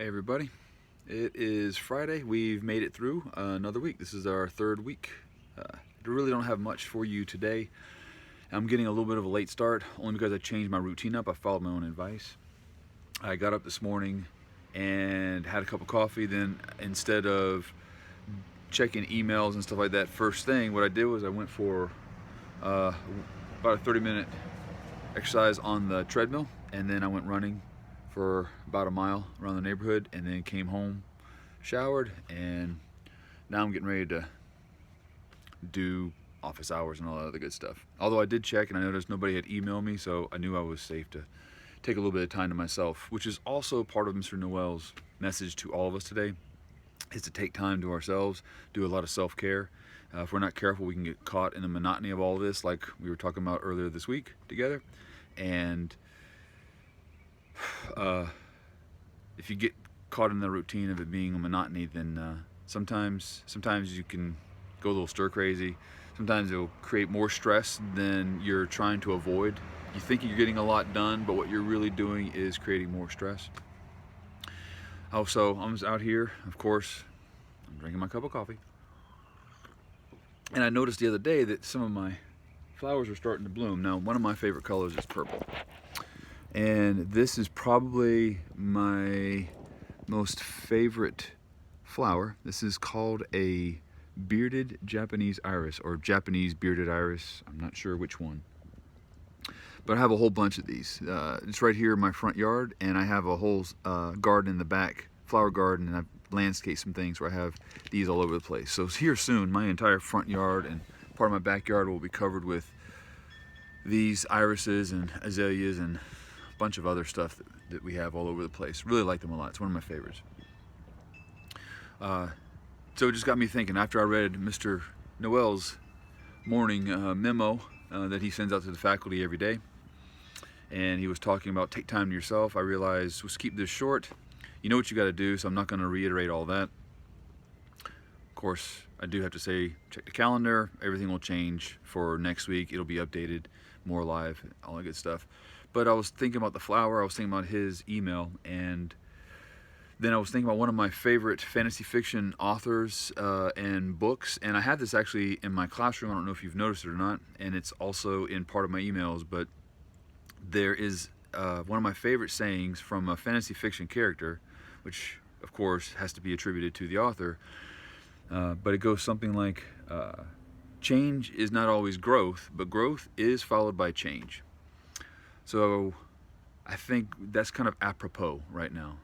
Hey everybody, it is Friday. We've made it through another week. This is our third week. I really don't have much for you today. I'm getting a little bit of a late start only because I changed my routine up. I followed my own advice. I got up this morning and had a cup of coffee. Then instead of checking emails and stuff like that first thing, what I did was I went for about a 30-minute exercise on the treadmill, and then I went running for about a mile around the neighborhood, and then came home, showered, and now I'm getting ready to do office hours and all that other good stuff. Although I did check and I noticed nobody had emailed me, so I knew I was safe to take a little bit of time to myself, which is also part of Mr. Noel's message to all of us today, is to take time to ourselves, do a lot of self-care. If we're not careful, we can get caught in the monotony of all of this, like we were talking about earlier this week together. And if you get caught in the routine of it being a monotony, then sometimes you can go a little stir crazy. Sometimes it'll create more stress than you're trying to avoid. You think you're getting a lot done, but what you're really doing is creating more stress. Also, I'm just out here, of course, I'm drinking my cup of coffee. And I noticed the other day that some of my flowers are starting to bloom. Now, one of my favorite colors is purple. And this is probably my most favorite flower. This is called a bearded Japanese iris, or Japanese bearded iris. I'm not sure which one. But I have a whole bunch of these. It's right here in my front yard, and I have a whole garden in the back, flower garden, and I've landscaped some things where I have these all over the place. So here soon, my entire front yard and part of my backyard will be covered with these irises and azaleas and a bunch of other stuff that we have all over the place. Really like them a lot. It's one of my favorites. So it just got me thinking after I read Mr. Noel's morning memo that he sends out to the faculty every day, and he was talking about take time to yourself. I realized, let's keep this short. You know what you got to do, so I'm not going to reiterate all that. Of course, I do have to say, check the calendar. Everything will change for next week. It'll be updated, more live, all that good stuff. But I was thinking about the flower. I was thinking about his email, and then I was thinking about one of my favorite fantasy fiction authors and books. And I had this actually in my classroom. I don't know if you've noticed it or not. And it's also in part of my emails. But there is one of my favorite sayings from a fantasy fiction character, which of course has to be attributed to the author. But it goes something like, change is not always growth, but growth is followed by change. So I think that's kind of apropos right now.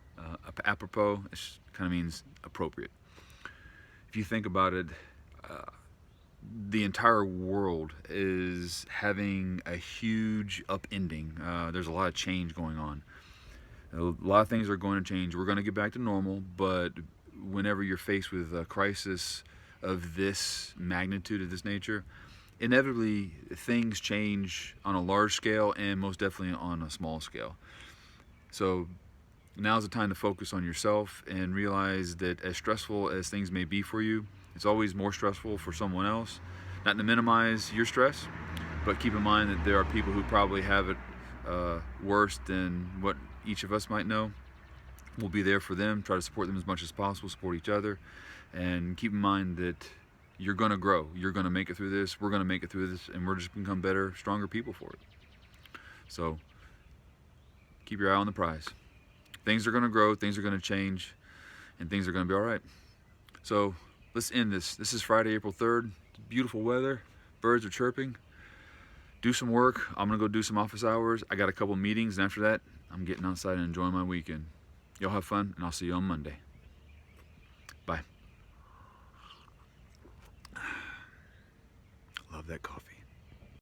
Apropos kind of means appropriate. If you think about it, the entire world is having a huge upending. There's a lot of change going on. A lot of things are going to change. We're going to get back to normal, but whenever you're faced with a crisis of this magnitude, of this nature, inevitably things change on a large scale and most definitely on a small scale. So now's the time to focus on yourself and realize that as stressful as things may be for you, it's always more stressful for someone else. Not to minimize your stress, but keep in mind that there are people who probably have it worse than what each of us might know. We'll be there for them, try to support them as much as possible, support each other, and keep in mind that you're going to grow. You're going to make it through this. We're going to make it through this, and we're just going to become better, stronger people for it. So keep your eye on the prize. Things are going to grow, things are going to change, and things are going to be all right. So let's end this. This is Friday, April 3rd. It's beautiful weather. Birds are chirping. Do some work. I'm going to go do some office hours. I got a couple meetings, and after that, I'm getting outside and enjoying my weekend. Y'all have fun, and I'll see you on Monday. Bye. Love that coffee.